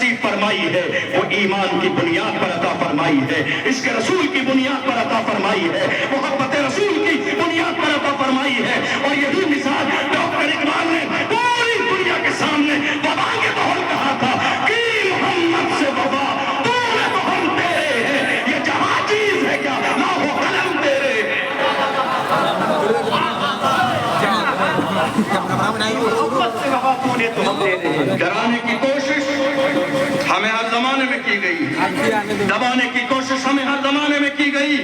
نصیب فرمائی ہے وہ ایمان کی بنیاد پر عطا فرمائی ہے، عشق رسول کی بنیاد پر عطا فرمائی ہے، محبت رسول کی بنیاد پر عطا فرمائی ہے۔ اور یہی مثال ڈاکٹر اقبال نے پوری دنیا کے سامنے وبا کے بہت کہا تھا کہ محمد سے وبا دور تو ہم تیرے ہیں، یہ جہاں چیز ہے کیا لاہو قلم تیرے۔ ڈرانے کی کوشش ہمیں ہر زمانے میں کی گئی، دبانے کی کوشش ہمیں ہر زمانے میں کی گئی۔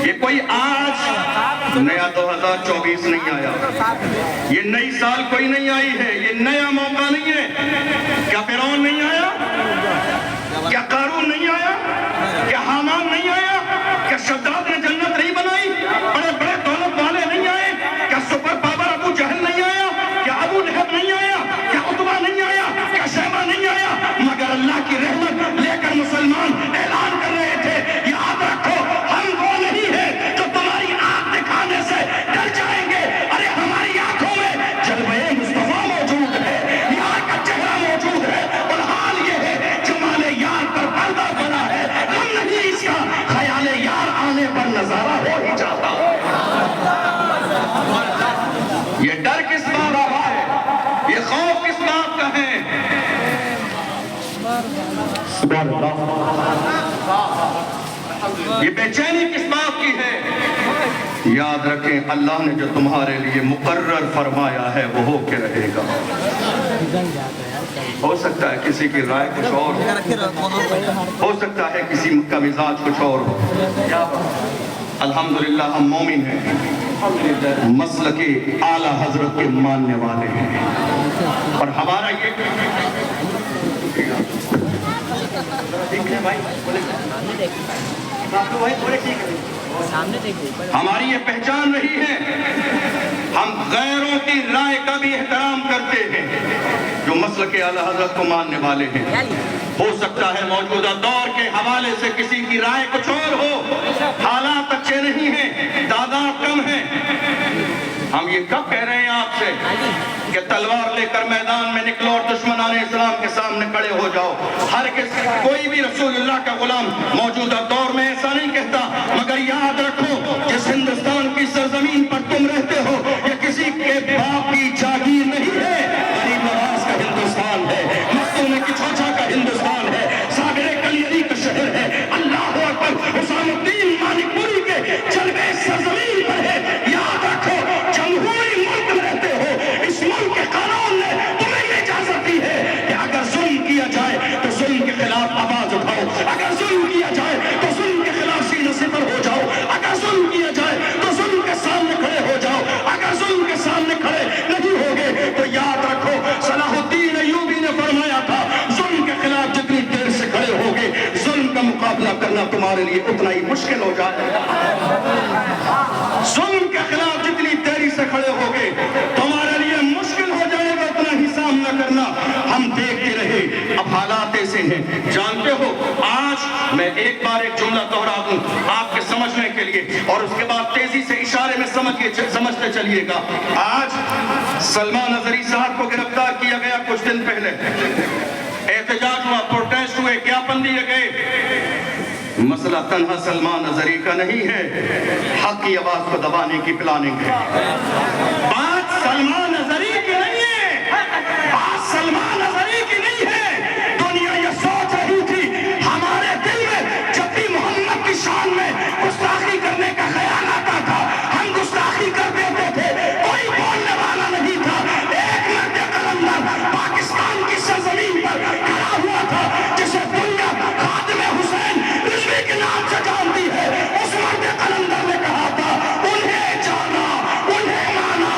یہ کوئی آج نیا 2024 نہیں آیا، یہ نئی سال کوئی نہیں آئی ہے، یہ نیا موقع نہیں ہے۔ کیا فرعون نہیں آیا؟ کیا قارون نہیں آیا؟ کیا حامان نہیں آیا؟ کیا شداد نے جنت نہیں بنائی؟ بڑے بڑے دولت والے نہیں آئے؟ کیا سپر پاور ابو جہل نہیں آیا؟ کیا ابو لہب نہیں آیا؟ کیا عتبہ نہیں آیا؟ کیا شیبہ نہیں آیا؟ مگر اللہ کی رحمت لے کر مسلمان اعلان کر رہے تھے، یاد رکھو ہم وہ نہیں ہیں جو تمہاری آنکھ دکھانے سے ڈر جائیں گے، ارے ہماری آنکھوں میں جلوہ مصطفیٰ موجود ہے، یار کا چہرہ موجود ہے، اور حال یہ ہے جمال یار پر پردہ پڑا ہے، ہم نہیں اس کا خیال یار آنے پر نظارہ ہو ہی جاتا۔ یہ ڈر کس بات کا ہے؟ یہ خوف کس بات کا ہے؟ یہ بے چینی کس بات کی ہے؟ یاد رکھیں اللہ نے جو تمہارے لیے مقرر فرمایا ہے وہ ہو کے رہے گا۔ ہو سکتا ہے کسی کی رائے کچھ اور ہو سکتا ہے کسی کا مزاج کچھ اور ہو۔ الحمدللہ ہم مومن ہیں، مسلک اعلیٰ حضرت کے ماننے والے ہیں، اور ہمارا یہ ہماری یہ پہچان رہی ہے، ہم غیروں کی رائے کا بھی احترام کرتے ہیں جو مسلک اعلیٰ حضرت کو ماننے والے ہیں۔ ہو سکتا ہے موجودہ دور کے حوالے سے کسی کی رائے کچھ اور ہو، حالات اچھے نہیں ہیں، تعداد کم ہے۔ ہم یہ کب کہہ رہے ہیں آپ سے کہ تلوار لے کر میدان میں نکلو اور دشمنان اسلام کے سامنے کھڑے ہو جاؤ؟ ہر کوئی بھی رسول اللہ کا غلام موجودہ دور میں ایسا نہیں کہتا، مگر یاد رکھو جس ہندوستان کی سرزمین پر تم رہتے ہو یہ کسی کے باپ کی جاگیر نہیں ہے، غریب نواز کا ہندوستان ہے، مختوم کی چھوچا کا ہندوستان ہے، ساگر کلیری کا شہر ہے، اللہ اکبر، حسام الدین مالک پوری کے جلوے سرزمین پر ہے۔ یاد رکھو جمہوری ملک میں رہتے ہو، اس ملک کے قانون نے تمہیں یہ اجازت دی ہے کہ اگر ظلم کیا جائے تو ظلم کے خلاف آواز اٹھاؤ، اگر ظلم کیا جائے تو ظلم کے خلاف سینہ صفر ہو جاؤ، اگر ظلم کیا جائے تو ظلم کے سامنے کھڑے ہو جاؤ، اگر ظلم کے سامنے کھڑے نہیں ہوگے تو یاد رکھو صلاح الدین ایوبی نے فرمایا تھا ظلم کے خلاف جتنی دیر سے کھڑے ہوگے ظلم کا مقابلہ کرنا تمہارے لیے اتنا ہی مشکل ہو جائے گا۔ ظلم کے خلاف جتنی دیری سے کھڑے ہوگے تمہارے لیے مشکل ہو جائے گا اتنا ہی سامنا کرنا۔ ہم دیکھتے رہے، اب حالات ایسے ہیں، جانتے ہو آج میں ایک بار ایک جملہ دہرا دوں آپ کے سمجھنے کے لیے، اور اس کے بعد تیزی سے اشارے میں سمجھتے چلیے گا۔ آج سلمان اظہری صاحب کو گرفتار کیا گیا کچھ دن پہلے، احتجاج ہوا، پروٹیسٹ ہوئے، جاپن دیے گئے۔ مسئلہ تنہا سلمان اظہری کا نہیں ہے، حق کی آواز کو دبانے کی پلاننگ ہے۔ بات سلمان اظہری کی نہیں ہے، بات سلمان اظہری کی نہیں ہے۔ دنیا یہ سوچ رہی تھی ہمارے دل میں جب بھی محمد کی شان میں گستاخی کرنے کا خیال آتا تھا ہم گستاخی کر دیتے تھے، کوئی بولنے والا نہیں تھا۔ ایک مرد قلندر پاکستان کی سرزمین پر کھڑا ہوا تھا جسے دنیا خاتم حسین رضوی کے نام سے جانتی ہے، اس مرد قلندر نے کہا تھا انہیں جانا انہیں مانا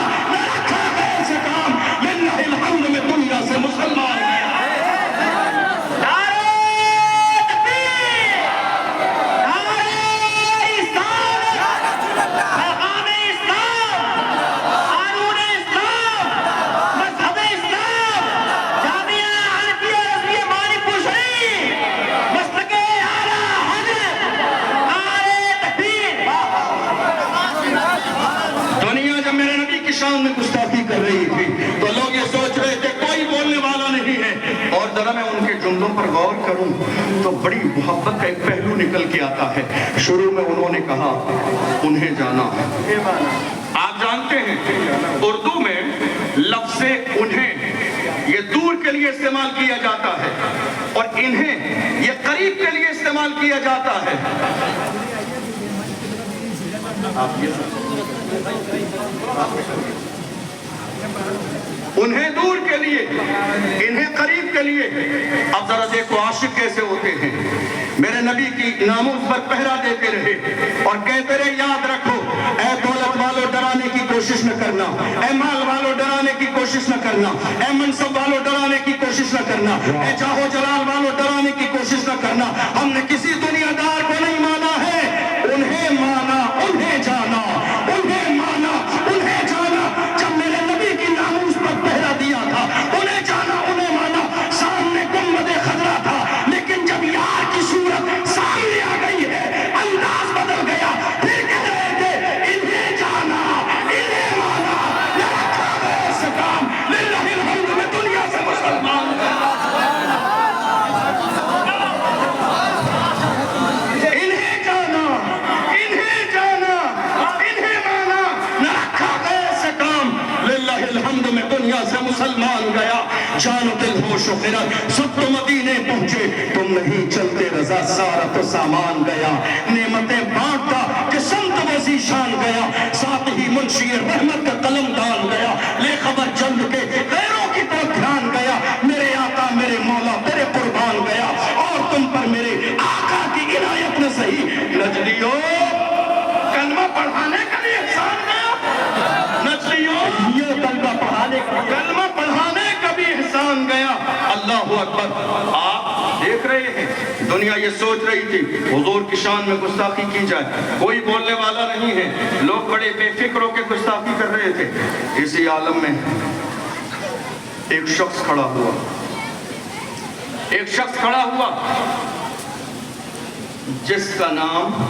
غور کروں تو بڑی محبت کا ایک پہلو نکل کے آتا ہے. شروع میں انہوں نے کہا انہیں جانا. آپ جانتے ہیں اردو میں لفظ انہیں یہ دور کے لیے استعمال کیا جاتا ہے اور انہیں یہ قریب کے لیے استعمال کیا جاتا ہے. انہیں دور کے لیے انہیں قریب کے لیے. اب ذرا دیکھو عاشق کیسے ہوتے ہیں. میرے نبی کی ناموس پر پہرا دیتے رہے اور کہتے رہے یاد رکھو اے دولت والوں ڈرانے کی کوشش نہ کرنا, اے مال والوں ڈرانے کی کوشش نہ کرنا, اے منصب والوں ڈرانے کی کوشش نہ کرنا, اے جاہ و جلال والوں ڈرانے کی کوشش نہ کرنا. ہم نے کسی دنیا دار کو نہیں مانا ہے, انہیں مانا, انہیں جانا, انہیں مانا, انہیں جانا. جب میرے نبی کی ناموس پر پہرا دیا تھا انہیں جانا, انہیں مانا. سامنے گنبد خضرا تھا لیکن جب یار کی صورت سامنے آ گئی ہے انداز بدل گیا. پھر کہہ رہے تھے انہیں جانا, انہیں مانا. رکھا گیا اس کام للہ الحمد میں دنیا سے مسلمان. انہیں جانا, انہیں جانا, انہیں مانا. نہ رکھا گیا اس کام للہ الحمد میں دنیا سے مسلمان گیا. جان و دل ہوش و خرد سب تو مدینے پہنچے, تم نہیں چلتے رضا سارا تو سامان گیا. نعمتیں بانٹتا کہ سمت وزی شان گیا, ساتھ ہی منشی رحمت کا قلم ڈال گیا. لے خبر جنگ کے غیروں کی طرف دھیان گیا. میرے آقا میرے مولا تیرے قربان گیا, اور تم پر میرے آقا کی عنایت نہ سہی. نجلیوں کلمہ پڑھانے کا بھی احسان گیا. نجلیوں یہ کلمہ پڑھانے کا بھی احسان گیا. اللہ اکبر. آپ دیکھ رہے ہیں دنیا یہ سوچ رہی تھی حضور کی شان میں گستاخی کی جائے, کوئی بولنے والا نہیں ہے. لوگ بڑے بے فکر ہو کے گستاخی کر رہے تھے. اسی عالم میں ایک شخص کھڑا ہوا, ایک شخص کھڑا ہوا جس کا نام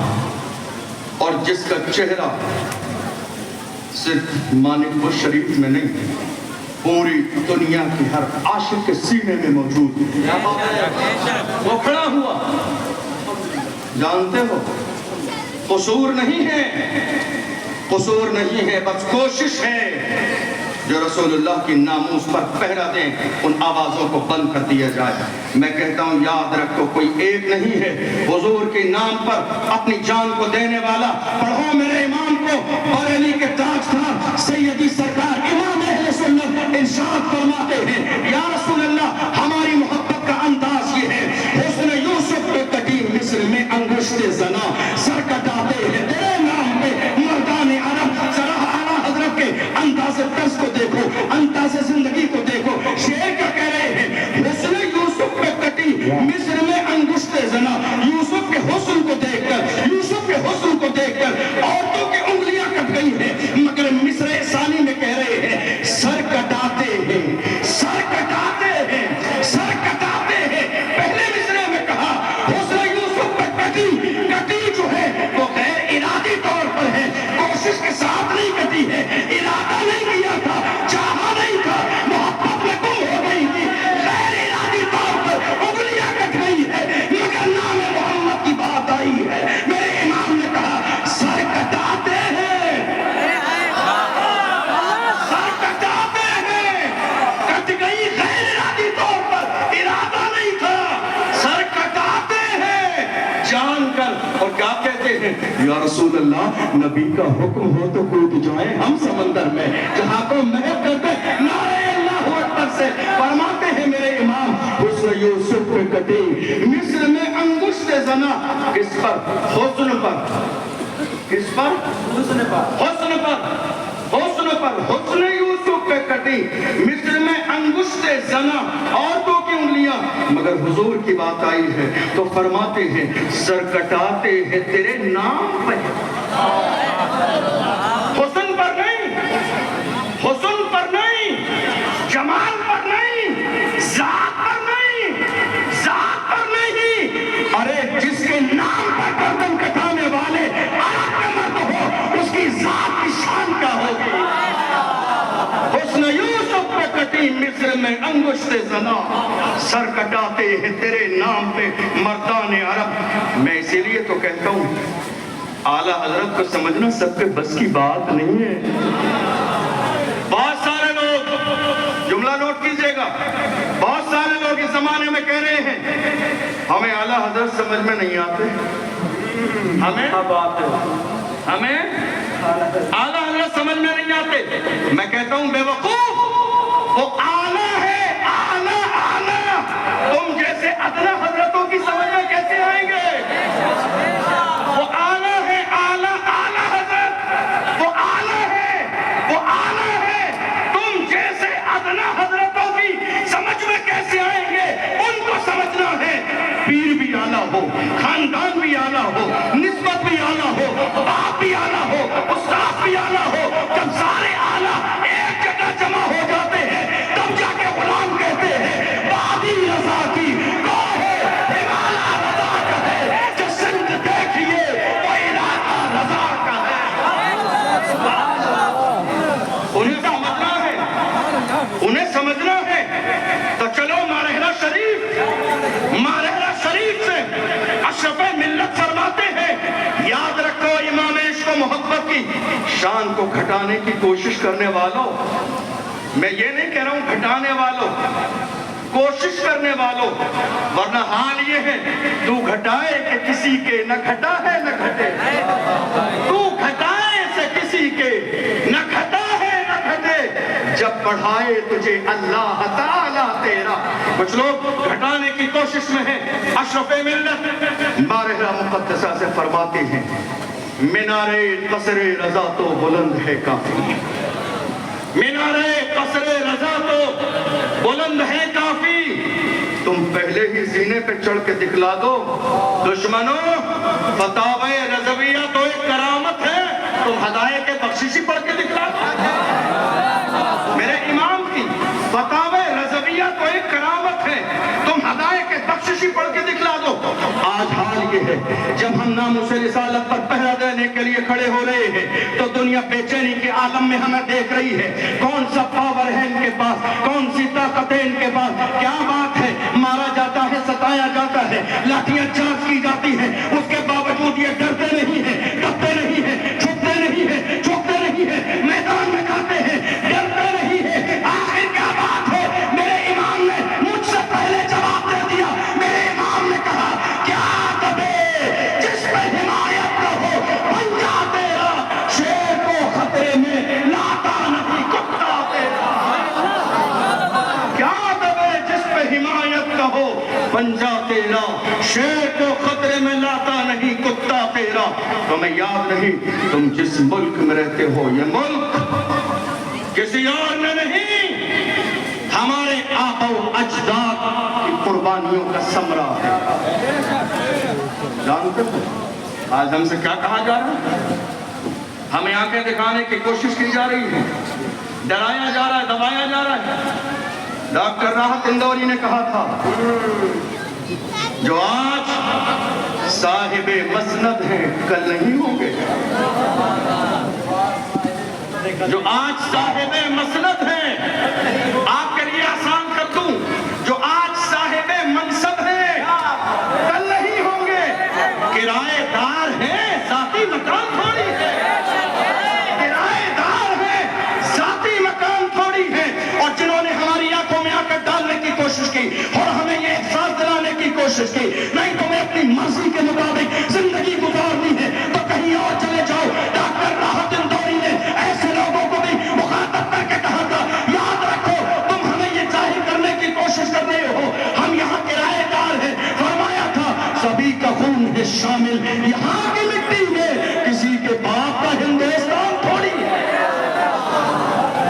اور جس کا چہرہ صرف مانک شریف میں نہیں پوری دنیا کی ہر عاشق کے سینے میں موجود ہے. وہ کھڑا ہوا. جانتے ہو قصور نہیں ہے, قصور نہیں ہے, بس کوشش ہے جو رسول اللہ کی ناموس پر پہرا دیں ان آوازوں کو بند کر دیا جائے. میں کہتا ہوں یاد رکھو کوئی ایک نہیں ہے حضور کے نام پر اپنی جان کو دینے والا. پڑھو میرے امام کو, بریلی کے تاجدار سیدی سرکار امام اہل سنت ارشاد فرماتے ہیں یا رسول اللہ ہماری محبت کا انداز یہ ہے, حسن یوسف پہ کٹی مصر میں انگشت زنا, سر کٹاتے ہیں تیرے نام پہ مردان عرب. ذرا اعلیٰ حضرت کے انداز طرز کو دیکھو, انداز زندگی کو دیکھو. شعر کیا کہہ رہے ہیں, حسن یوسف پہ کٹی مصر میں انگشت زنا. یوسف کے حسن کو دیکھ کر, یوسف کے حسن کو دیکھ کر عورتوں کی انگلیاں کٹ گئی ہیں, مگر مصر ثانی میں کہہ رہے ہیں سر کٹاتے ہیں, سر کٹاتے ہیں, سر کٹاتے ہیں. پہلے مصرے میں کہا حسن یوسف پہ کٹی, کٹی جو ہے وہ غیر ارادی طور پر ہے, کوشش کے ساتھ نہیں کٹی ہے, ارادہ نہیں کیا تھا, چاہا نہیں تھا, محبت میں گم ہو گئی تھی, غیر ارادی طور پر انگلیاں کٹ گئی ہے, مگر نام محمد کی بات آئی ہے. میرے امام نے کہا سر کٹاتے ہیں, سر کٹاتے ہیں. کٹ گئی غیر ارادی طور پر, ارادہ نہیں تھا, سر کٹاتے ہیں جان کر. اور کیا کہتے ہیں یا رسول اللہ نبی کا حکم ہو تو کود جائیں ہم سمندر میں, جہاں کو محب کرتے نعرہ اللہ اکبر سے. فرماتے ہیں میرے امام حسن یوسف پہ کٹی مصر میں انگشت زنا. کس پر؟ حسن پر. کس پر؟ حسن پر. حسن پر, حسن پر. حسن یوسف پہ کٹی مصر میں انگشت زنا, عورتوں کی انگلیاں. مگر حضور کی بات آئی ہے تو فرماتے ہیں سر کٹاتے ہیں تیرے نام پہ. حسن پر نہیں, حسن پر نہیں, جمال پر نہیں, ذات پر نہیں, ذات پر نہیں. ارے جس کے نام پر گردن کٹانے والے عرب کا مرد ہو اس کی ذات کی شان کیا ہوگی. حسن یوسف پہ کٹی نہیں مصر میں انگشت زنا، سر کٹاتے ہیں تیرے نام پہ مردان عرب۔ میں اسی لیے تو کہتا ہوں اعلیٰ حضرت کو سمجھنا سب کے بس کی بات نہیں ہے۔ بہت سارے لوگ، جملہ نوٹ کیجئے گا، بہت سارے لوگ اس زمانے میں کہہ رہے ہیں ہمیں اعلیٰ حضرت سمجھ میں نہیں آتے، ہمیں اعلیٰ حضرت سمجھ میں نہیں آتے۔ میں کہتا ہوں بے وقوف، وہ اعلیٰ ہے، اعلیٰ۔ تم جیسے ادنا حضرتوں کی سمجھ میں کیسے آئیں گے؟ وہ اعلیٰ ہے، اعلیٰ حضرت، وہ اعلیٰ ہے، تم جیسے ادنا حضرتوں کی سمجھ میں کیسے آئیں گے؟ ان کو سمجھنا ہے پیر بھی اعلیٰ ہو، خاندان بھی اعلیٰ ہو، نسبت بھی اعلیٰ ہو، باپ بھی اعلیٰ ہو، استاد بھی اعلیٰ ہو۔ جب سارے اعلیٰ ایک جگہ جمع ہو جاتے ہیں تب جا کے غلام کہتے ہیں وادی رضا کی کوہ ہمالا رضا کا ہے، جو سندھ دیکھیے وہ علاقہ رضا کا ہے۔ انہیں سمجھنا ہے تو چلو مارحلہ شریف سے اشرف ملت فرماتے ہیں یاد رکھو امام عشق و محبت کی شان کو گھٹانے کی کوشش کرنے والوں، میں یہ نہیں کہہ رہا ہوں گھٹانے والوں، کوشش کرنے والوں، ورنہ حال یہ ہے تو گھٹائے کہ کسی کے نہ گھٹا ہے نہ گھٹے، تو گھٹائے سے کسی کے نہ گھٹا ہے نہ گھٹے، جب بڑھائے تجھے اللہ تعالیٰ تیرا۔ کچھ لوگ گھٹانے کی کوشش میں ہیں۔ اشرف ملت بارحہ مقدسہ سے فرماتے ہیں مینارے قصر رضا تو بلند ہے کافی، مینارے قصر رضا تو بلند ہے کافی، تم پہلے ہی زینے پہ چڑھ کے دکھلا دو دشمنوں، فتاوی رضویہ تو ایک کرامت ہے، تم ہدایت بخششی پڑھ کے دکھلا دو۔ میرے امام کی فتاوی رضویہ تو ایک کرامت ہے، تم ہدایت بخششی پڑھ کے دکھلا دو۔ آج حال یہ ہے جب ہم ناموس رسالت پر پہرا دینے کے لیے کھڑے ہو رہے ہیں تو دنیا بے چینی کے عالم میں ہمیں دیکھ رہی ہے، کون سا پاور ہے ان کے پاس، کون سی طاقت ہے ان کے پاس، کیا بات ہے، مارا جاتا ہے، ستایا جاتا ہے، لاٹھیاں چارج کی جاتی ہیں، اس کے باوجود یہ ڈرتے نہیں ہیں، دبتے نہیں ہیں، چھپتے نہیں ہیں، جھکتے نہیں ہیں، میدان میں جاتے ہیں، ڈرتے نہیں ہیں۔ آخر کیا بات ہے؟ میرے امام نے مجھ سے پہلے جواب دے دیا۔ میرے امام نے کہا کیا دبے جس پہ حمایت نہ ہو بن جا تیرا، شیر کو خطرے میں لاتا نہیں کتا تیرا۔ کیا دبے جس پہ حمایت نہ ہو بن جا تیرا، شیر کو خطرے میں لاتا نہیں کتا تیرا۔ تمہیں یاد نہیں تم جس ملک میں رہتے ہو یہ ملک کسی اور نے نہیں، ہمارے آبا و اجداد کی قربانیوں کا ثمرہ ہے۔ جانتے ہو آج ہم سے کیا کہا جا رہا ہے؟ ہمیں آنکھیں دکھانے کی کوشش کی جا رہی ہے، ڈرایا جا رہا ہے، دبایا جا رہا ہے۔ ڈاکٹر راحت اندوری نے کہا تھا جو آج صاحب مسند ہیں کل نہیں ہوں گے، جو آج صاحب مسند ہیں، آپ کے لیے آسان کر دوں، جو آج صاحب منصب ہیں کل نہیں ہوں گے، کرایہ دار ہیں، ذاتی مکان تھوڑی ہے، کرایہ دار ہیں، ذاتی مکان تھوڑی ہے۔ اور جنہوں نے ہماری آنکھوں میں آ کر ڈالنے کی کوشش کی اور ہمیں یہ احساس دلانے کی کوشش کی نہیں تمہیں اپنی مرضی کے مطابق زندگی گزارنی ہے تو کہیں اور چلے جاؤ، ڈاکٹر راحت اندوری نے ایسے لوگوں کو بھی مخاطب کر کے کہا تھا یاد رکھو تم ہمیں یہ ظاہر کرنے کی کوشش کر رہے ہو ہم یہاں کرایہ دار ہیں، فرمایا تھا سبھی کا خون ہے شامل یہاں کی مٹی میں، کسی کے باپ کا ہندوستان تھوڑی ہے،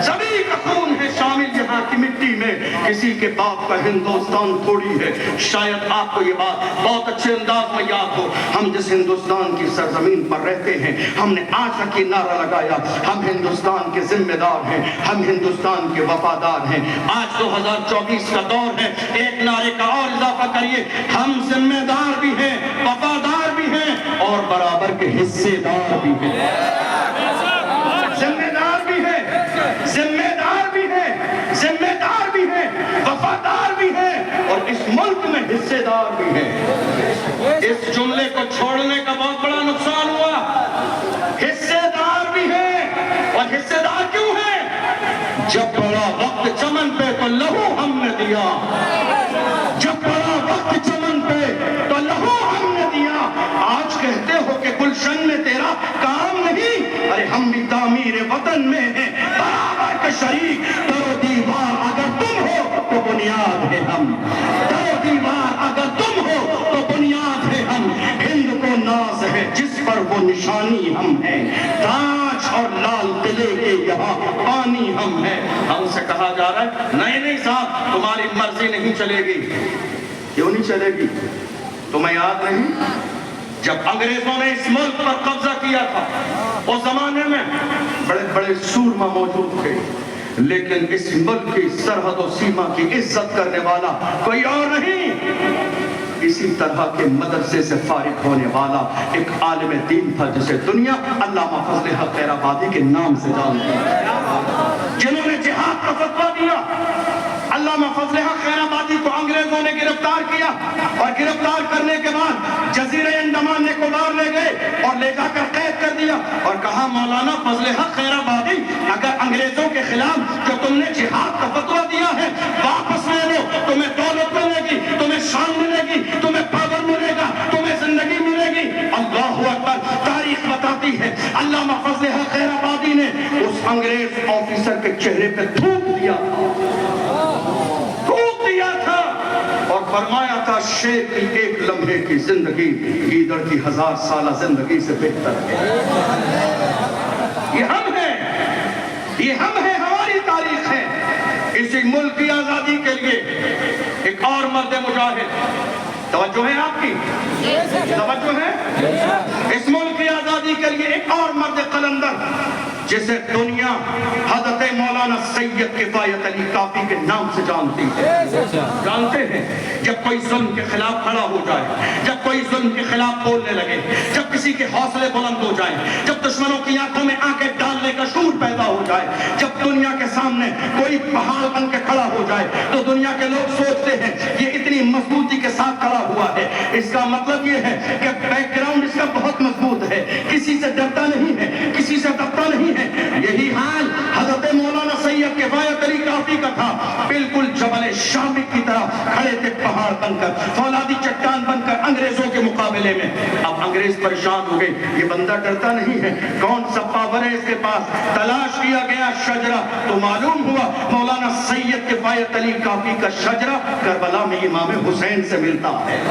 سبھی کا خون ہے شامل یہاں کی مٹی میں، کسی کے باپ کا ہندوستان تھوڑی ہے۔ شاید آپ کو یہ بات بہت اچھے انداز میں یاد ہو، ہم جس ہندوستان کی سرزمین پر رہتے ہیں ہم نے آج تک یہ نعرہ لگایا ہم ہندوستان کے ذمہ دار ہیں، ہم ہندوستان کے وفادار ہیں۔ آج 2024 کا دور ہے، ایک نعرے کا اور اضافہ کریے، ہم ذمہ دار بھی ہیں، وفادار بھی ہیں اور برابر کے حصے دار بھی ہیں، ذمہ دار بھی ہیں، ذمہ دار بھی ہیں، ذمہ دار وقت چمن پہ تو لہو ہم نے دیا، جب پڑا وقت چمن پہ تو لہو ہم نے دیا۔ آج کہتے ہو کہ گلشن میں تیرا کام نہیں، ارے ہم بھی تعمیر وطن میں ہیں برابر کے شریک۔ در و دیوار اگر تم ہو تو بنیاد ہے ہم، در و دیوار اگر تم ہو تو بنیاد ہے ہم۔ ہند کو ناز ہے جس پر وہ نشانی ہم ہیں، تاج اور لال قلعے کے یہاں پانی ہم ہیں۔ ہم سے کہا جا رہا ہے نہیں نہیں صاحب تمہاری مرضی نہیں چلے گی۔ کیوں نہیں چلے گی؟ تمہیں یاد نہیں جب انگریزوں نے اس ملک پر قبضہ کیا تھا، اس زمانے میں بڑے بڑے سورما موجود تھے، لیکن اس ملک کی سرحد و سیما کی عزت کرنے والا کوئی اور نہیں، اسی طرح کے مدرسے سے فارغ ہونے والا ایک عالم دین تھا جسے دنیا علامہ فضل حق خیر آبادی کے نام سے جانتی ہے، جنہوں نے جہاد کا فتویٰ دیا۔ علامہ فضل حق خیر آبادی کو انگریزوں نے گرفتار کیا، اور گرفتار کرنے کے بعد جزیرہ انڈمان نکوبار لے گئے اور لے جا کر قید کر دیا، اور کہا مولانا فضل حق خیر آبادی اگر انگریزوں کے خلاف جو تم نے جہاد کا فتویٰ دیا ہے واپس لے لو، تمہیں دولت ملے گی، تمہیں شان ملے گی، تمہیں پاور ملے گا، تمہیں زندگی ملے گی۔ اللہ اکبر، تاریخ بتاتی ہے علامہ فضل حق خیر آبادی نے اس انگریز آفیسر کے چہرے پہ تھوک دیا تھا اور فرمایا تھا شیر کی ایک لمحے کی زندگی گیدڑ کی 1000 سالہ زندگی سے بہتر ہے۔ یہ ہم ہیں، یہ ہم ہیں، ہماری تاریخ ہے۔ اسی ملک کی آزادی کے لیے ایک اور مرد مجاہد، توجہ ہے آپ کی؟ توجہ ہے؟ اس ملک کی آزادی کے لیے ایک اور مرد قلندر جسے دنیا حضرت مولانا سید کفایت علی کافی کے نام سے جانتی ہے۔ جانتے ہیں جب کوئی ظلم کے خلاف کھڑا ہو جائے، جب کوئی ظلم کے خلاف بولنے لگے، جب کسی کے حوصلے بلند ہو جائیں، جب دشمنوں کی آنکھوں میں آنکھیں ڈالنے کا شعور پیدا ہو جائے، جب دنیا کے سامنے کوئی پہاڑ بن کے کھڑا ہو جائے تو دنیا کے لوگ سوچتے ہیں یہ اتنی مضبوطی کے ساتھ کھڑا ہوا ہے، اس کا مطلب یہ ہے کہ بیک گراؤنڈ اس کا بہت مضبوط ہے، کسی سے ڈرتا نہیں ہے، کسی سے دبتا نہیں ہے۔ یہی حال حضرت مولانا سید کفایت علی کافی کا تھا، بالکل جبل شامک کی طرح کھڑے تھے پہاڑ بن کر، فولادی چٹان بن کر انگریزوں کے مقابلے میں۔ اب انگریز پریشان ہو گئے، یہ بندہ ڈرتا نہیں ہے، کون سا پاور ہے اس کے پاس؟ تلاش کیا گیا شجرہ، تو معلوم ہوا مولانا سید کفایت علی کافی کا شجرہ کربلا میں امام حسین سے ملتا ہے۔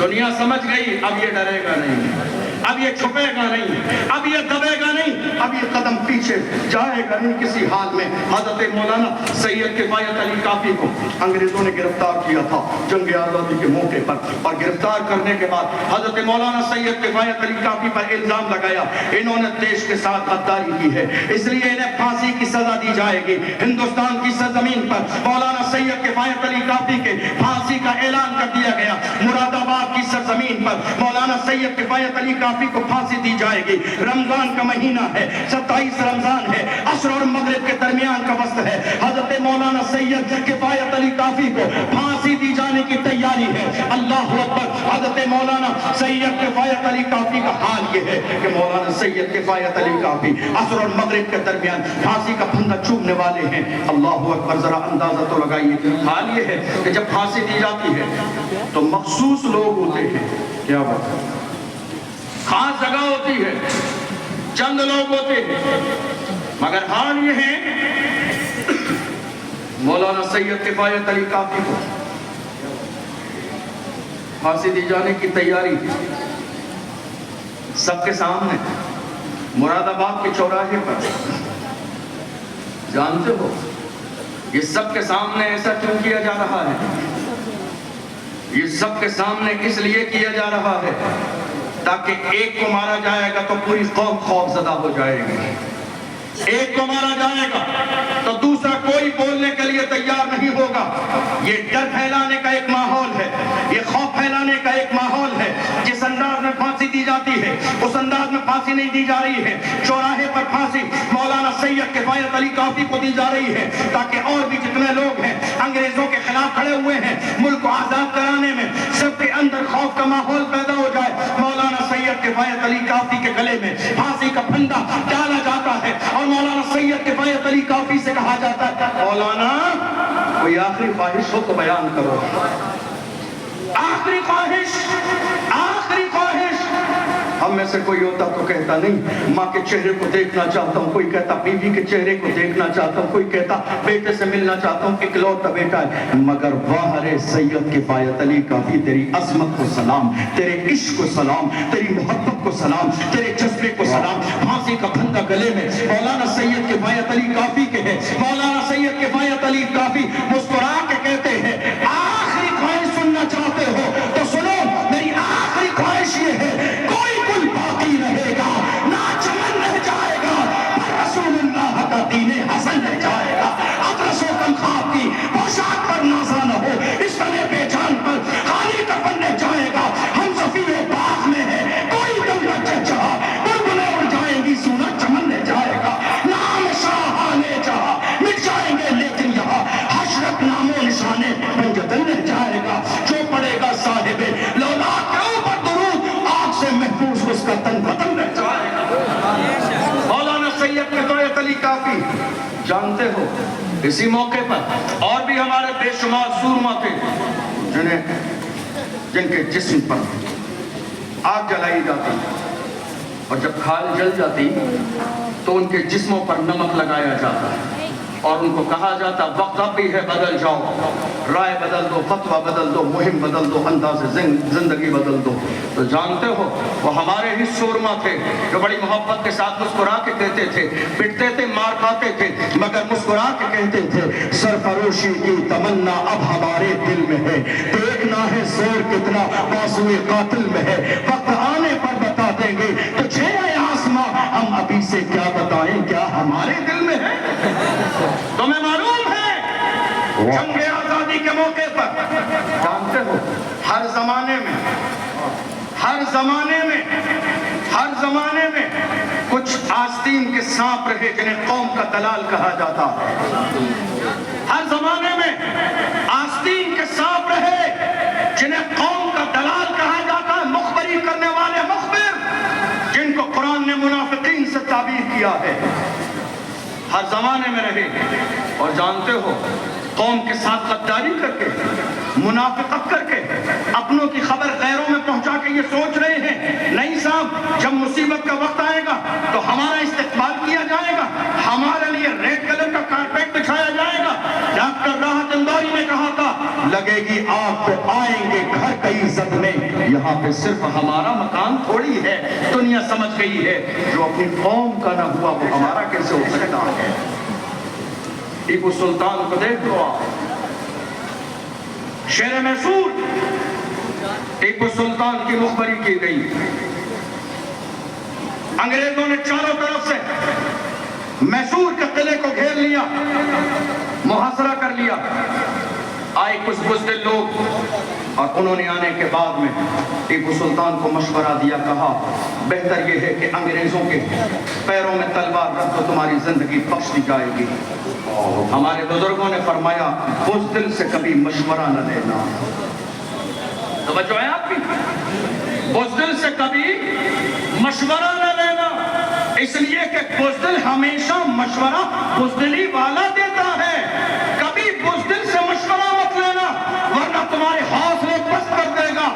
دنیا سمجھ گئی اب یہ ڈرے گا نہیں، اب یہ چھپے گا نہیں، اب یہ دبے گا نہیں، اب یہ قدم پیچھے جائے گا نہیں کسی حال میں۔ حضرت مولانا سید کفایت علی کافی کو انگریزوں نے گرفتار کیا تھا جنگ آزادی کے موقع پر، اور گرفتار کرنے کے بعد حضرت مولانا سید کفایت علی کافی پر الزام لگایا انہوں نے دیش کے ساتھ غداری کی ہے، اس لیے انہیں پھانسی کی سزا دی جائے گی۔ ہندوستان کی سرزمین پر مولانا سید کفایت علی کافی کے پھانسی کا اعلان کر دیا گیا۔ مراد آباد کی سرزمین پر مولانا سید کفایت علی کافی کو پھانسی دی جائے گی۔ رمضان کا مہینہ ہے، 27 رمضان ہے، عصر اور مغرب کے درمیان کا وقت ہے، حضرت مولانا سید کفایت علی کافی کو پھانسی دی جانے کی تیاری ہے۔ اللہ اکبر، حضرت مولانا سید کفایت علی کافی کا حال یہ ہے کہ مولانا سید کفایت علی کافی عصر اور مغرب کے درمیان پھانسی کا پھندا چوبنے والے ہیں۔ اللہ اکبر، ذرا اندازہ تو لگائیے، حال یہ ہے کہ جب پھانسی دی جاتی ہے تو مخصوص لوگ ہوتے ہیں، کیا بات ہے، خاص جگہ ہوتی ہے، چند لوگ ہوتے ہیں، مگر حال یہ ہے مولانا سید کفایت علی کافی کو پھانسی دی جانے کی تیاری سب کے سامنے مراد آباد کے چوراہے پر۔ جانتے ہو یہ سب کے سامنے ایسا کیوں کیا جا رہا ہے؟ یہ سب کے سامنے اس لیے کیا جا رہا ہے تاکہ ایک کو مارا جائے گا تو پوری قوم خوف زدہ ہو جائے گی، ایک کو مارا جائے گا تو دوسرا کوئی بولنے کے لیے تیار نہیں ہوگا۔ یہ ڈر پھیلانے کا ایک ماحول ہے، یہ خوف پھیلانے کا ایک ماحول ہے۔ جس انداز میں پھانسی دی جاتی ہے اس انداز میں پھانسی نہیں دی جا رہی ہے۔ چوراہے پر پھانسی مولانا سید کفایت علی کافی کو دی جا رہی ہے تاکہ اور بھی جتنے لوگ ہیں انگریزوں کے خلاف کھڑے ہوئے ہیں ملک کو آزاد کرانے میں، سب کے اندر خوف کا ماحول پیدا ہو جائے۔ مولانا سید کفایت علی کافی کے گلے میں پھانسی کا پھندا ڈالا جاتا ہے اور مولانا سید کفایت علی کافی سے کہا جاتا ہے مولانا کوئی آخری خواہش ہو تو بیان کرو. آخری خواہش، آخری خواہش. ہم میں سے کوئی ہوتا تو کہتا نہیں ماں کے چہرے کو دیکھنا چاہتا ہوں، کوئی کہتا بیوی کے چہرے کو دیکھنا چاہتا ہوں، کوئی کہتا بیٹے سے ملنا چاہتا ہوں، اکلوتا بیٹا ہے. مگر واہ رے سید کفایت علی کافی، تیری عظمت کو سلام، تیرے عشق کو سلام، تیری محبت کو سلام، تیرے جذبے کو سلام. پھانسی کا پھندا گلے میں مولانا سید کفایت علی کافی کے ہے. مولانا سید کفایت علی کافی مسکرا کے کہتے ہیں آخری خواہش سننا چاہتے ہو تو سنو، میری آخری خواہش یہ ہے کوئی گل باقی رہے گا نہ چمن رہ جائے گا، پر رسول اللہ کا دین حسن رہ جائے گا. اطرس و کنخاب کی پوشاک پر نازا نہ ہو، اس طرح بے جان پر خالی کفن رہ جائے گا. ہم صفی باغ میں ہیں، کوئی دم نہ چچا، بلبلیں اڑ جائیں گی، سونا چمن رہ جائے گا. نام شاہانے جہاں مٹ جائیں گے لیکن یہاں حشرت نام و نشانے پنجتن رہ جائے گا. جو پڑے گا صاحب لولا کے اوپر درود، آگ سے محفوظ اس کا تن وطن رہ جائے گا. مولانا سید کفایت علی کافی جانتے ہو اسی موقع پر اور بھی ہمارے بے شمار سورما تھے جن کے جسم پر آگ جلائی جاتی اور جب کھال جل جاتی تو ان کے جسموں پر نمک لگایا جاتا اور ان کو کہا جاتا وقت اب بھی ہے بدل جاؤ، رائے بدل دو، فتویٰ بدل دو، مہم بدل دو، انداز زندگی بدل دو. تو جانتے ہو وہ ہمارے ہی سورما تھے جو بڑی محبت کے ساتھ مسکرا کے کہتے تھے، پٹتے تھے، مار کھاتے تھے، مگر مسکرا کے کہتے تھے سرفروشی کی تمنا اب ہمارے دل میں ہے، دیکھنا ہے زور کتنا بازوئے قاتل میں ہے، وقت آنے پر بتا دیں گے تجھے اے آسماں، ہم ابھی سے کیا بتائیں کیا ہمارے دل میں ہے. تمہیں معلوم ہے جنگ آزادی کے موقع پر جانتے ہو ہر زمانے میں کچھ آستین کے سانپ رہے جنہیں قوم کا دلال کہا جاتا ہے. ہر زمانے میں آستین کے سانپ رہے جنہیں قوم کا دلال کہا جاتا ہے، مخبری کرنے والے مخبر، جن کو قرآن نے منافقین سے تعبیر کیا ہے. ہر زمانے میں رہے اور جانتے ہو قوم کے ساتھ غداری کر کے، منافقت کر کے، اپنوں کی خبر غیروں میں پہنچا کے یہ سوچ رہے ہیں نہیں صاحب جب مصیبت کا وقت آئے گا تو ہمارا استقبال کیا جائے گا، ہمارے لیے ریڈ کلر کا کارپیٹ بچھایا جائے گا. ڈاکٹر راحت انداری نے کہا تھا لگے گی آگ تو آئیں گے گھر کئی عزت میں، یہاں پہ صرف ہمارا مکان تھوڑی ہے. دنیا سمجھ گئی ہے جو اپنی قوم کا نہ ہوا وہ ہمارا کیسے ہو سکتا ہے. ٹیپو سلطان کو دیکھ لو آپ، شیر میسور ٹیپو سلطان کی مخبری کی گئی. انگریزوں نے چاروں طرف سے میسور کے قلعے کو گھیر لیا، محاصرہ کر لیا. آئے کچھ بزدل لوگ اور انہوں نے آنے کے بعد میں ٹیپو سلطان کو مشورہ دیا، کہا بہتر یہ ہے کہ انگریزوں کے پیروں میں تلوار رکھ دو، تمہاری زندگی بخش دی جائے گی. ہمارے بزرگوں نے فرمایا بزدل سے کبھی مشورہ نہ لینا. توجہ ہے آپ کی، بزدل سے کبھی مشورہ نہ لینا، اس لیے کہ بزدل ہمیشہ مشورہ بزدلی والا دیتا ہے. کبھی بزدل سے مشورہ مت لینا ورنہ تمہارے حوصلے پست کر دے گا.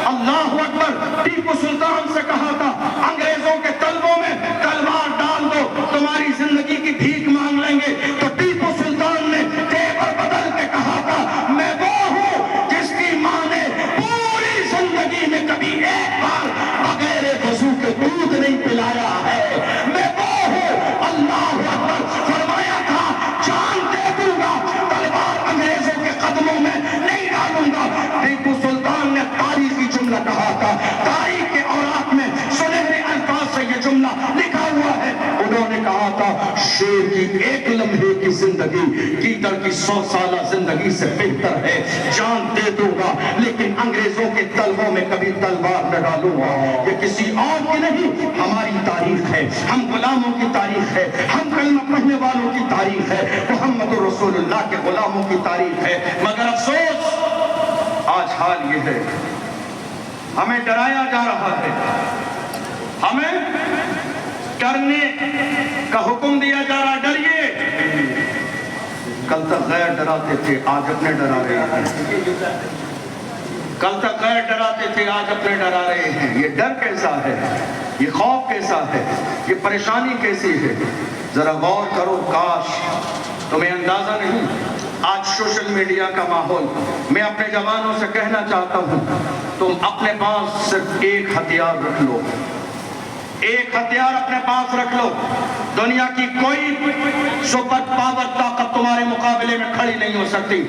اللہ اکبر. ٹیپو سلطان سے کہا تھا انگریزوں کے طلبوں میں تلوار ڈال دو، تمہاری زندگی کی بھیک مانگ لیں گے. تو ٹیپو سلطان نے تیور بدل کے کہا تھا میں وہ ہوں جس کی ماں نے پوری زندگی میں کبھی ایک بار بغیر وضو کے دودھ نہیں پلایا ہے. میں وہ ہوں. اللہ اکبر. فرمایا تھا جان دے دوں گا، تلوار انگریزوں کے قدموں میں نہیں ڈالوں گا. ٹیپو سلطان نے تاریخی جملہ کہا تھا، تاریخ کے اوراق میں سنہرے الفاظ سے یہ جملہ لکھا ہوا ہے. انہوں نے کہا تھا شیر کی ایک لمحے کی زندگی گیدڑ کی 100 سالہ زندگی سے بہتر ہے. جان دے دوں گا لیکن انگریزوں کے تلووں میں کبھی تلوار نہ ڈالوں گا. یہ کسی اور کی نہیں، ہماری تاریخ ہے، ہم غلاموں کی تاریخ ہے، ہم کلمہ پڑھنے والوں کی تاریخ ہے، محمد رسول اللہ کے غلاموں کی تاریخ ہے. مگر افسوس آج حال یہ ہے ہمیں ڈرایا جا رہا ہے، ہمیں کرنے کا حکم دیا جا رہا، ڈریے۔ کل تک غیر ڈراتے تھے، آج اپنے ڈرا رہے ہیں۔ کل تک غیر ڈراتے تھے، آج اپنے ڈرا رہے ہیں۔ یہ ڈر کیسا ہے؟ یہ خوف کیسا ہے؟ یہ پریشانی کیسی ہے؟ ذرا غور کرو، کاش تمہیں اندازہ نہیں۔ آج سوشل میڈیا کا ماحول، میں اپنے جوانوں سے کہنا چاہتا ہوں، تم اپنے پاس صرف ایک ہتھیار رکھ لو، ایک ہتھیار اپنے پاس رکھ لو۔ دنیا کی کوئی سپر پاور طاقت تمہارے مقابلے میں کھڑی نہیں ہو سکتی۔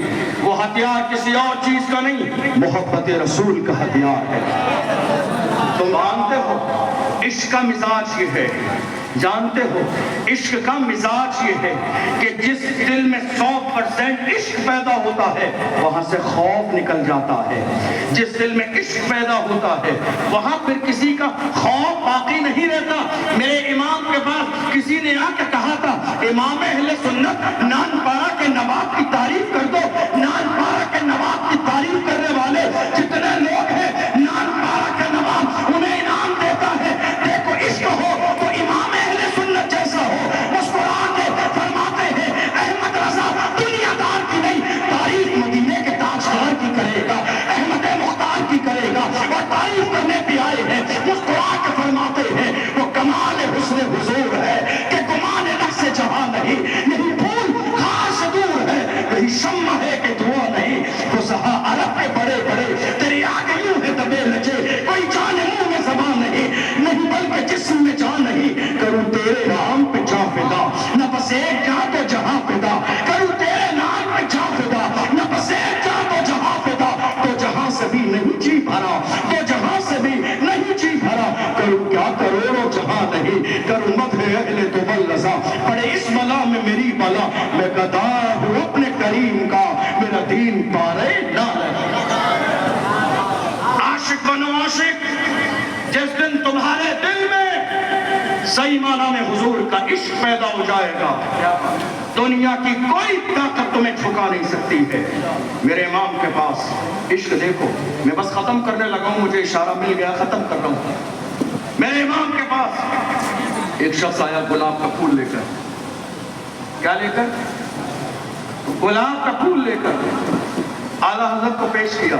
وہ ہتھیار کسی اور چیز کا نہیں، محبت رسول کا ہتھیار ہے۔ تم جانتے ہو عشق کا مزاج یہ ہے، جانتے ہو عشق کا مزاج یہ ہے کہ جس دل میں 100% عشق پیدا ہوتا ہے وہاں سے خوف نکل جاتا ہے۔ جس دل میں عشق پیدا ہوتا ہے وہاں پھر کسی کا خوف باقی نہیں رہتا۔ میرے امام کے پاس کسی نے آ کے کہا تھا، امام اہل سنت نان پارا کے نواب کی تعریف کر دو۔ نان پارا کے نواب کی تعریف کرنے والے جتنے لوگ ہیں، نان پارا کے نواب انہیں انعام دیتا ہے۔ دیکھو عشق ہو تو امام اہل سنت جیسا ہو۔ مسکرا کے فرماتے ہیں، احمد رضا دنیا دار کی نہیں، تعریف مدینے کے تاجدار کی کرے گا، احمد مختار کی کرے گا، اور تعریف کرنے بھی آئے ہیں۔ مسکرا کے فرماتے ہیں، وہ کمال حسن حضور ہے کہ گمان نفس جہاں نہیں، یہی پھول خاص دور ہے، یہی شمع ہے کہ دھواں نہیں۔ وہ سہا عرب کے بڑے بڑے تیری آگے یوں ہے دبے لجے، کوئی جان منہ میں زبان نہیں بلکہ جسم میں جان نہیں۔ کروں تیرے نام پہ جاں فدا، نہ بس ایک جاں تو جہاں فدا۔ کروں تیرے نام پہ جاں فدا، نہ بس ایک جاں تو جہاں فدا۔ تو جہاں سے بھی نہیں جی بھرا، تو جہاں سے بھی نہیں جی بھرا۔ کروں کیا کروڑوں جہاں نہیں، کروں مدح اہل تو رضا۔ پڑے اس بلا میں میری بلا، میں گدا ہوں اپنے کریم کا، میرا دین پارے نہ رہے۔ عاشق بنو عاشق، جس دن تمہارے دل میں صحیح معنی میں حضور کا عشق پیدا ہو جائے گا، دنیا کی کوئی طاقت تمہیں جھکا نہیں سکتی ہے۔ میرے امام کے پاس عشق دیکھو، میں بس ختم کرنے لگا ہوں، مجھے اشارہ مل گیا، ختم کر رہا ہوں۔ میرے امام کے پاس ایک شخص آیا گلاب کا پھول لے کر۔ کیا لے کر؟ گلاب کا پھول لے کر اعلیٰ حضرت کو پیش کیا۔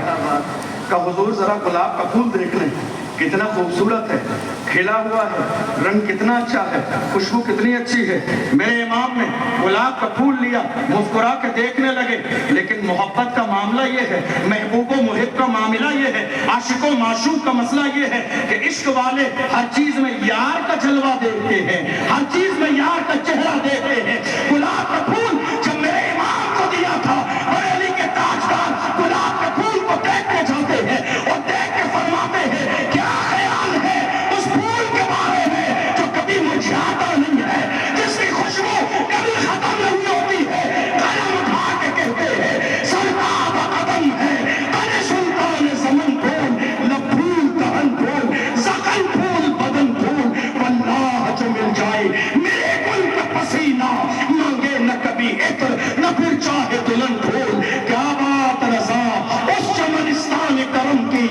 کہا حضور ذرا گلاب کا پھول دیکھ لیں، کتنا خوبصورت ہے، کھلا ہوا ہے، رنگ کتنا اچھا ہے، خوشبو کتنی اچھی ہے۔ میرے امام نے گلاب کا پھول لیا، مسکرا کے دیکھنے لگے۔ لیکن محبت کا معاملہ یہ ہے، محبوب و محب کا معاملہ یہ ہے، عاشق و معشوق کا مسئلہ یہ ہے کہ عشق والے ہر چیز میں یار کا جلوہ دیکھتے ہیں، ہر چیز میں یار کا چہرہ دیکھتے ہیں۔ گلاب کا پھول جب میرے امام کو دیا تھا، بریلی کے تاجدار گلاب کے پھول کو دیکھتے جاتے ہیں اور دیکھ کے فرماتے ہیں، کیا خیال ہے اس پھول کے بارے میں جو کبھی مرجھاتا نہیں ہے، جس کی خوشبو کبھی ختم نہیں ہوتی ہے۔ قلم اٹھا کے کہتے ہیں، سرکار قدم ہے تن سلطان زمن پھول، لب پھول دہن پھول، زخم پھول بدن پھول، واللہ جو مل جائے میرے گل کا پسینہ، مانگے نہ کبھی عطر نہ پھر چاہے دلہن پھول۔ کیا بات رضا اس چمنستان کرم کی،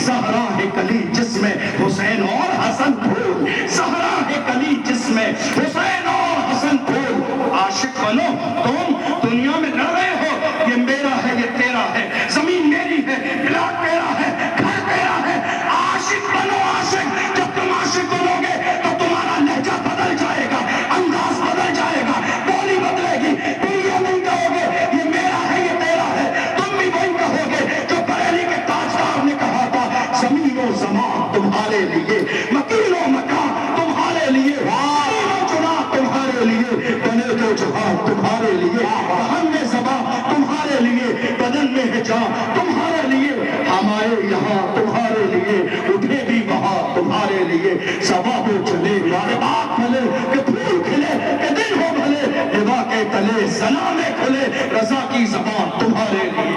زہرا ہے کلی جس میں حسین اور حسن پھول، زہرا ہے کلی جس میں حسین اور حسن پھول۔ عاشق بنو تم، دنیا میں لڑ رہے ہو، یہ میرا ہے یہ تیرا ہے، زمین میری ہے، پلاٹ میرا ہے، گھر تیرا ہے۔ عاشق بنو عاشق، جب تم عاشق بنو گے تو تمہارا لہجہ بدل جائے گا، انداز بدل جائے گا، بولی بدلے گی۔ تم یہ نہیں کہو گے یہ میرا ہے یہ تیرا ہے، تم بھی وہی کہو گے جو بریلی کے تاجدار نے کہا تھا، زمین و زمان تمہارے لیے، مکین و مکان تمہارے لیے، چین و چنا تمہارے لیے، بنے تو جہاں تمہارے لیے، رحم میں زباں تمہارے لیے، بدن میں ہے جان تمہارے لیے، ہمارے یہاں تمہارے لیے، اٹھے بھی وہاں تمہارے لیے۔ صبا ہو چلے کہ باغ پھلے، کہ پھول کھلے، کہ دن ہو بھلے، ہوا کے تلے ثنا میں کھلے، رضا کی زبان تمہارے لیے۔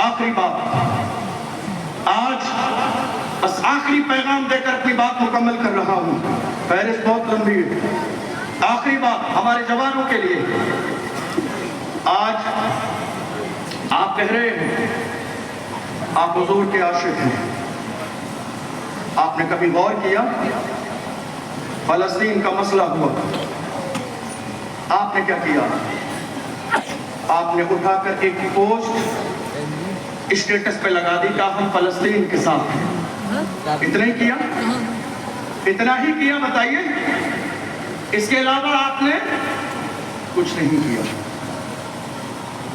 آخری بات، آج بس آخری پیغام دے کر اپنی بات مکمل کر رہا ہوں، فہرست بہت لمبی ہے۔ آخری بات ہمارے جوانوں کے لیے، آج آپ کہہ رہے ہیں آپ حضور کے عاشق ہیں، آپ نے کبھی غور کیا فلسطین کا مسئلہ ہوا، آپ نے کیا کیا؟ آپ نے اٹھا کر ایک پوسٹ اسٹیٹس پہ لگا دی کہ ہم فلسطین کے ساتھ ہیں۔ اتنا ہی کیا؟ اتنا ہی کیا؟ بتائیے، اس کے علاوہ آپ نے کچھ نہیں کیا۔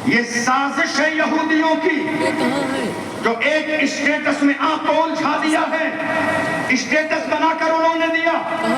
یہ سازش ہے یہودیوں کی جو ایک اسٹیٹس میں آپ کو الجھا دیا ہے۔ اسٹیٹس بنا کر انہوں نے دیا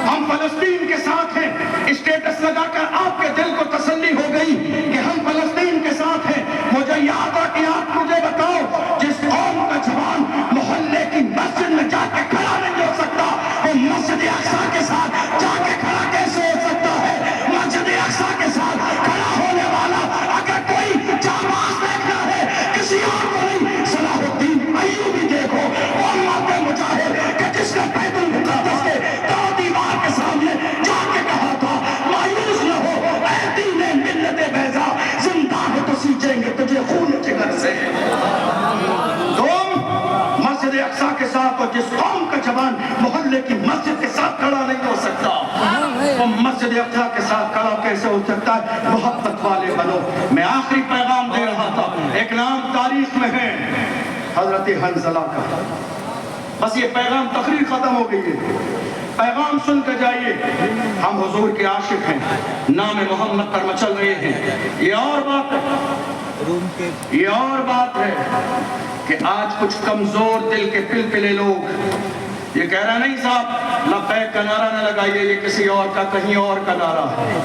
ہم فلسطین کے ساتھ ہیں، اسٹیٹس لگا کر آپ کے دل کو تسلی ہو گئی کہ ہم فلسطین کے ساتھ ہیں۔ مجھے یاد آ کہ آپ مجھے بتاؤ، جس قوم کا جوان محلے کی مسجد میں جا کے کھڑا نہیں ہو سکتا، وہ مسجد اقصی کے ساتھ جا کے کھڑا کیسے ہو سکتا ہے؟ مسجد اقصی کے ساتھ کھڑا ہونے والا اگر کوئی جانباز دیکھنا ہے کسی اور کو نہیں، صلاح الدین ایوبی دیکھو، وہ اللہ کے مجاہد کہ جس نے بیت المقدس کے دو دیوار کے سامنے جا کے کہا تھا مایوس نہ ہو اے دین ملت بیضا، زندہ ہے تو سینچیں گے تجھے خون جگر سے۔ تم مسجد اقصی کے ساتھ، اور جس قوم کا جوان محلے کی مسجد کے ساتھ کھڑا نہیں ہو سکتا، وہ مسجد اقصی کے ساتھ کھڑا کیسے ہو سکتا ہے؟ محبت والے بنو۔ میں آخری پیغام دے رہا تھا، ایک نام تاریخ میں ہے حضرت حنظلہ کا۔ بس یہ پیغام تقریر ختم ہو گئی ہے، پیغام سن کے جائیے۔ ہم حضور کے عاشق ہیں، نام محمد پر مچل رہے ہیں۔ یہ اور بات ہے، یہ اور بات ہے کہ آج کچھ کمزور دل کے پلپلے لوگ یہ کہہ رہا نہیں صاحب لبیک کا نعرہ نہ لگائیے، یہ کسی اور کا کہیں اور کا نعرہ ہے۔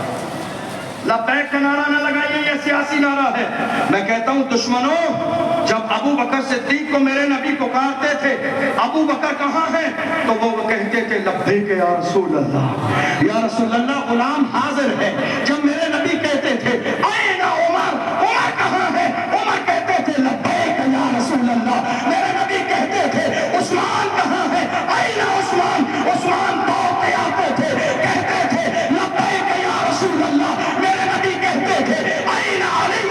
لبیک کا نعرہ نہ لگائیے، یہ سیاسی نعرہ ہے۔ میں کہتا ہوں دشمنوں، جب ابو بکر صدیق کو میرے نبی پکارتے تھے ابو بکر کہاں ہے تو وہ کہتے تھے لبیک یا رسول اللہ، یا رسول اللہ غلام حاضر ہے۔ جب میرے نبی کہتے تھے این عمر، عمر کہاں ہے، عمر کہتے تھے لبیک یا رسول اللہ۔ میرے نبی کہتے تھے عثمان کہاں ہے، این عثمان، عثمان دوڑتے آتے تھے کہتے تھے لبیک یا رسول اللہ۔ میرے نبی کہتے تھے این علی،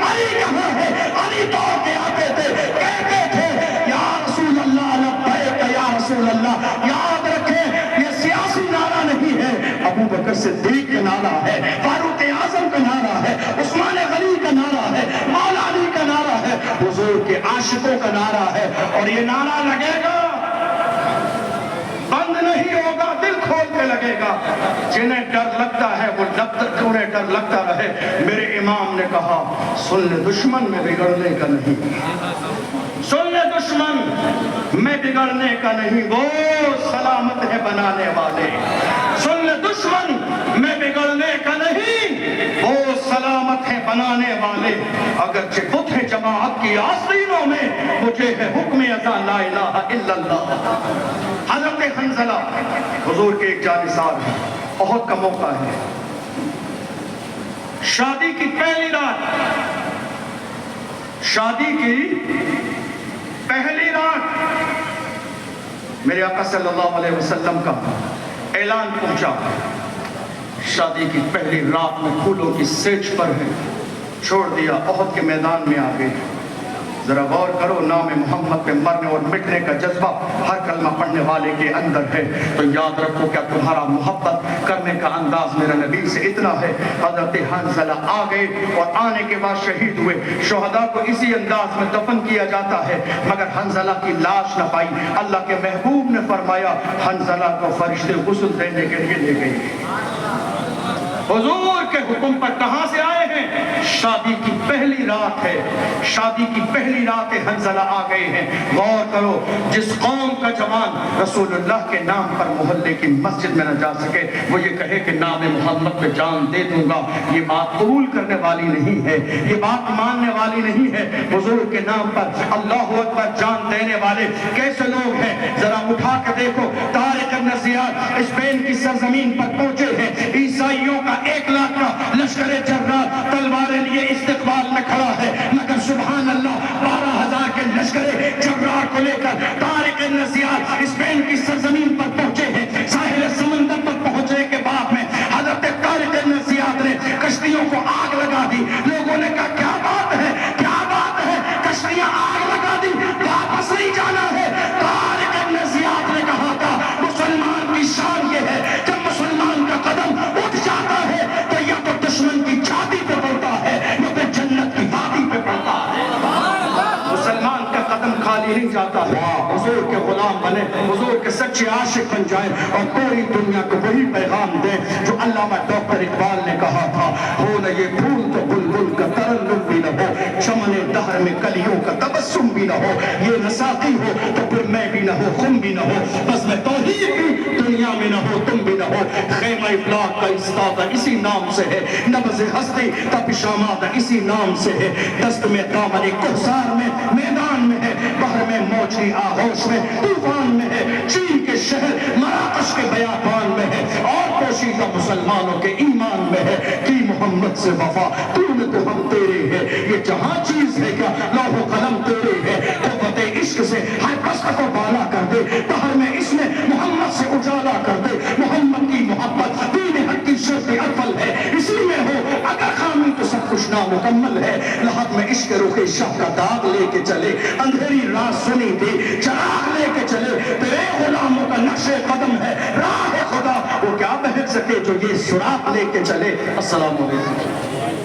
علی کہاں ہے، علی دوڑتے آتے تھے کہتے تھے یا رسول اللہ لبیک یا رسول اللہ۔ یاد رکھیں یہ سیاسی نعرہ نہیں ہے، ابو بکر صدیق کا نعرہ ہے، فاروق اعظم کا نعرہ ہے، عثمان غنی کا نعرہ ہے، مولا علی کا نعرہ ہے، حضور کے عاشقوں کا نعرہ ہے۔ اور یہ نعرہ لگے گا، بند نہیں ہوگا، دل کھول کے لگے گا۔ جنہیں ڈر لگتا ہے وہ انہیں ڈر لگتا رہے۔ میرے امام نے کہا سن لے دشمن میں بگڑنے کا نہیں، سن لے دشمن میں بگڑنے کا نہیں، وہ سلامت ہے بنانے والے۔ سن لے دشمن میں بگڑنے کا نہیں، وہ سلامت ہے بنانے والے۔ اگرچہ بت ہے جماعت کی آستینوں میں، مجھے ہے حکم ازا لا الہ الا اللہ۔ حضرت حنظلہ حضور کے ایک جانثار ہیں، احد کا موقع ہے، شادی کی پہلی رات، شادی کی پہلی رات میرے آقا صلی اللہ علیہ وسلم کا اعلان پہنچا، شادی کی پہلی رات میں پھولوں کی سیج پر ہے، چھوڑ دیا، احد کے میدان میں آ گئے۔ ذرا غور کرو، نام محمد پہ مرنے اور مٹنے کا جذبہ ہر کلمہ پڑھنے والے کے اندر ہے، تو یاد رکھو کیا تمہارا محبت کرنے کا انداز میرے نبی سے اتنا ہے۔ حضرت حنظلہ آ گئے اور آنے کے بعد شہید ہوئے۔ شہداء کو اسی انداز میں دفن کیا جاتا ہے، مگر حنظلہ کی لاش نہ پائی۔ اللہ کے محبوب نے فرمایا حنظلہ کو فرشتے غسل دینے کے لیے لے گئے۔ حضور کے حکم پر کہاں سے آئے ہیں؟ شادی کی پہلی رات ہے، شادی کی پہلی رات حنظلہ آ گئے ہیں۔ غور کرو، جس قوم کا جوان رسول اللہ کے نام پر محلے کی مسجد میں نہ جا سکے، وہ یہ کہے کہ نام محمد پہ جان دے دوں گا، یہ بات قبول کرنے والی نہیں ہے، یہ بات ماننے والی نہیں ہے۔ حضور کے نام پر اللہ اکبر جان دینے والے کیسے لوگ ہیں؟ ذرا اٹھا کے دیکھو، طارق بن زیاد اسپین کی سرزمین پر پہنچے ہیں، عیسائیوں کا 1 لاکھ کا لشکر جرار تلواریں لیے استقبال میں کھڑا ہے، مگر سبحان اللہ 12,000 کے لشکر جرار کو لے کر طارق بن زیاد اسپین کی سرزمین پر پہنچے ہیں۔ ساحل سمندر پر پہنچنے کے بعد میں حضرت طارق بن زیاد نے کشتیوں کو آگ لگا دی۔ لوگوں نے کہا کیا بات ہے، کیا بات ہے، کشتیاں آگ لگا دی، واپس نہیں جانا ہے۔ طارق بن زیاد نے کہا تھا مسلمان کی شان یہ ہے کہ مسلمان شادی پہ پڑتا ہے یا پھر جنت کی وادی پہ پڑتا ہے؟ مسلمان کا قدم خالی نہیں جاتا ہے، حضور کے غلام بنے، حضور کے سچے عاشق بن جائیں اور پوری دنیا کو وہی پیغام دیں جو علامہ ڈاکٹر اقبال نے کہا تھا، ہو نہ یہ پھول تو بلبل کا ترنم بھی نہ ہو، چمن دہر میں کلیوں کا تبسم بھی نہ ہو، یہ نہ ساقی ہو تو پھر میں بھی نہ ہو، خم بھی نہ ہو، بس میں توحید بھی دنیا میں نہ ہو، تم بھی نہ ہو، خیمہ افلاق کا استادہ اسی نام سے ہے، نبض ہستی کا پیشامادہ اسی نام سے ہے، دست میں دامن کوثر میں میدان میں ہے، بحر میں موج کی آغوش میں طوفان میں ہے، چین کے شہر مراکش کے بیابان میں ہے، اور پوشیدہ مسلمانوں کے ایمان میں ہے، کی محمد سے وفا تو نے تو ہم تیرے ہے، یہ جہاں چیز ہے کیا لوح و قلم تیرے ہے، قوت عشق سے ہر پست کو بالا کر دے، بحر میں اس میں محمد سے اجالا کر دے، محمد کی محبت دین حق کی شرط اول ہے، اسی میں ہو اگر خامی تو سب کچھ نامکمل ہے، لحد میں عشق رخ شاہ کا داغ لے کے چلے، اندھیری رات سنی تھی چراغ لے کے چلے، تیرے غلاموں کا نقش قدم ہے راہ خدا، وہ کیا بہک سکے جو یہ سراغ لے کے چلے۔ السلام علیکم۔